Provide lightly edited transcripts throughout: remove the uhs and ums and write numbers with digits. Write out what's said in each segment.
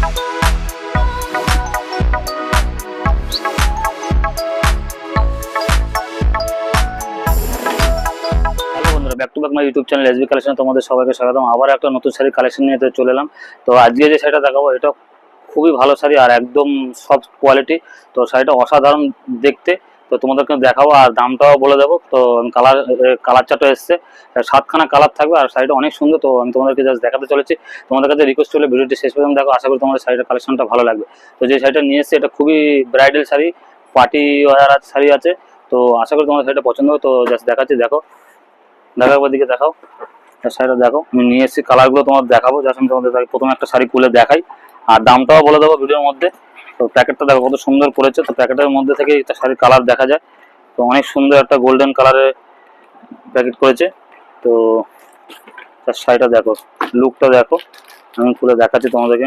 Back to back my YouTube channel SB collection তোমাদের সবাইকে স্বাগতম। আবার একটা নতুন শাড়ি কালেকশন নিয়ে চলে এলাম। তো আজকে যে শাড়িটা দেখাবো এটা খুবই ভালো শাড়ি আর একদম সফট কোয়ালিটি। তো শাড়িটা অসাধারণ দেখতে। তো তোমাদেরকে দেখাবো আর দামটাও বলে দেবো। তো কালার চার্টও এসছে, 7খানা কালার থাকবে আর শাড়িটা অনেক সুন্দর। তো আমি তোমাদেরকে জাস্ট দেখাতে চলেছি। তোমাদের কাছে রিকোয়েস্ট হলে ভিডিওটি শেষ পর্যন্ত দেখো, আশা করি তোমাদের শাড়িটার কালেকশনটা ভালো লাগবে। তো যে শাড়িটা নিয়ে এসছে এটা খুবই bridal sari, party wear sari আছে। তো আশা করি তোমাদের শাড়িটা পছন্দ হবে। তো জাস্ট দেখাচ্ছি, দেখো একবার দিকে দেখাও, শাড়িটা দেখো। আমি নিয়ে এসেছি, কালারগুলো তোমার দেখাবো। জাস্ট আমি তোমাদের প্রথমে একটা শাড়ি খুলে দেখাই আর দামটাও বলে দেবো ভিডিওর মধ্যে। তো প্যাকেটটা দেখো কত সুন্দর করেছে। তো প্যাকেটের মধ্যে থেকে একটা শাড়ির কালার দেখা যায়। তো অনেক সুন্দর একটা গোল্ডেন কালারের প্যাকেট করেছে। তো শাড়িটা দেখো, লুকটা দেখো, আমি খুলে দেখাচ্ছি তোমাদেরকে।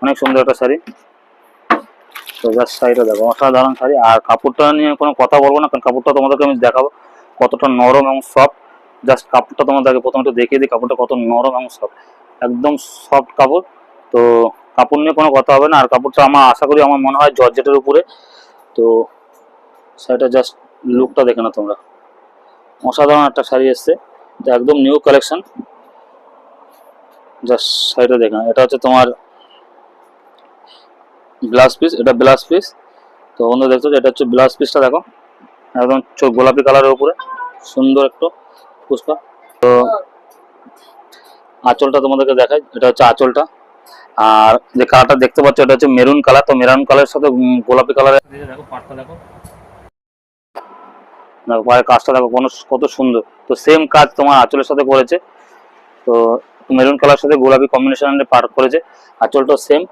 অনেক সুন্দর একটা শাড়ি। তো জাস্ট শাড়িটা দেখো, অসাধারণ শাড়ি। আর কাপড়টা নিয়ে কোনো কথা বলবো না, কারণ কাপড়টা তোমাদেরকে আমি দেখাবো কতটা নরম এবং সফট। জাস্ট কাপড়টা তোমাদেরকে প্রথমে একটু দেখিয়ে দিই কাপড়টা কত নরম এবং সফট, একদম সফট কাপড়। তো কাপড় নিয়ে কোনো কথা হবে না। আর কাপড়টা আমার আশা করি, আমার মনে হয় জর্জেটের উপরে। তো শাড়িটা জাস্ট লুকটা দেখে না তোমরা, অসাধারণ একটা শাড়ি এসছে। তো একদম নিউ কালেকশন। জাস্ট শাড়িটা দেখে না। এটা হচ্ছে তোমার ব্লাউজ পিস, এটা ব্লাউজ পিস। তো বন্ধু দেখছো এটা হচ্ছে ব্লাউজ পিসটা দেখো, একদম গোলাপি কালারের উপরে সুন্দর একটু পুষ্পা। তো আঁচলটা তোমাদেরকে দেখাই, এটা হচ্ছে আঁচলটা। আর যে কালারটা দেখতে পাচ্ছ এটা হচ্ছে মেরুন কালার। তো মেরুন কালারের সাথে গোলাপি কালারের দেখো পাটটা দেখো, পায়ের কাজটা দেখো কত সুন্দর। তো সেম কাজ তোমার আঁচলের সাথে করেছে। তো মেরুন কালার সাথে গোলাপি কম্বিনেশনে পাট করেছে। আঁচলটা সেম।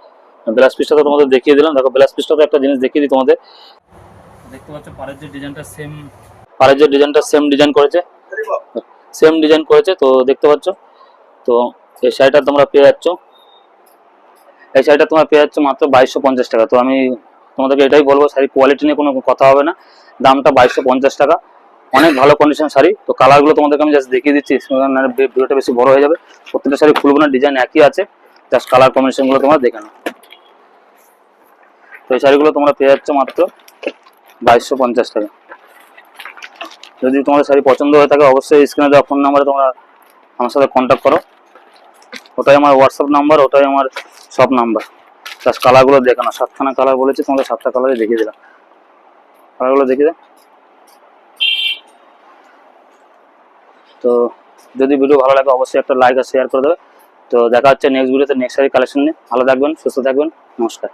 ব্লাউজ পিসটা তো তোমাদের দেখিয়ে দিলাম। দেখো ব্লাউজ পিসটা তো একটা জিনিস দেখিয়ে দিই তোমাদের। দেখতে পাচ্ছ পাড়ের যে ডিজাইনটা সেম, পাড়ের যে ডিজাইনটা সেম ডিজাইন করেছে, সেম ডিজাইন করেছে। তো দেখতে পাচ্ছ। তো এই শাড়িটা তোমরা পেয়ে যাচ্ছ, এই শাড়িটা তোমরা পেয়ে যাচ্ছ মাত্র 2250 টাকা। তো আমি তোমাদেরকে এটাই বলবো, শাড়ি কোয়ালিটি নিয়ে কোনো কথা হবে না, দামটা 2250 টাকা। অনেক ভালো কন্ডিশন শাড়ি। তো কালারগুলো তোমাদেরকে আমি জাস্ট দেখিয়ে দিচ্ছি, ভিডিওটা বেশি বড় হয়ে যাবে। প্রত্যেকটা শাড়ি খুলবো না, ডিজাইন একই আছে, জাস্ট কালার কম্বিনেশনগুলো তোমরা দেখে নাও। তো এই শাড়িগুলো তোমরা পেয়ে যাচ্ছ মাত্র 2250 টাকা। যদি তোমাদের শাড়ি পছন্দ হয়ে থাকে অবশ্যই স্ক্রিনে দেওয়া ফোন নাম্বারে তোমরা আমার সাথে কন্ট্যাক্ট করো। ওটাই আমার হোয়াটসঅ্যাপ নাম্বার, ওটাই আমার সব নাম্বার। জাস্ট কালারগুলো দেখে নাও, 7খানা কালার বলেছি, তোমাদের 7টা কালারই দেখিয়ে দিলাম। কালারগুলো দেখিয়ে দাও। তো যদি ভিডিও ভালো লাগে অবশ্যই একটা লাইক আর শেয়ার করে দেবে। তো দেখা হচ্ছে নেক্সট ভিডিওতে, নেক্সট শাড়ি কালেকশন নিয়ে। ভালো থাকবেন, সুস্থ থাকবেন, নমস্কার।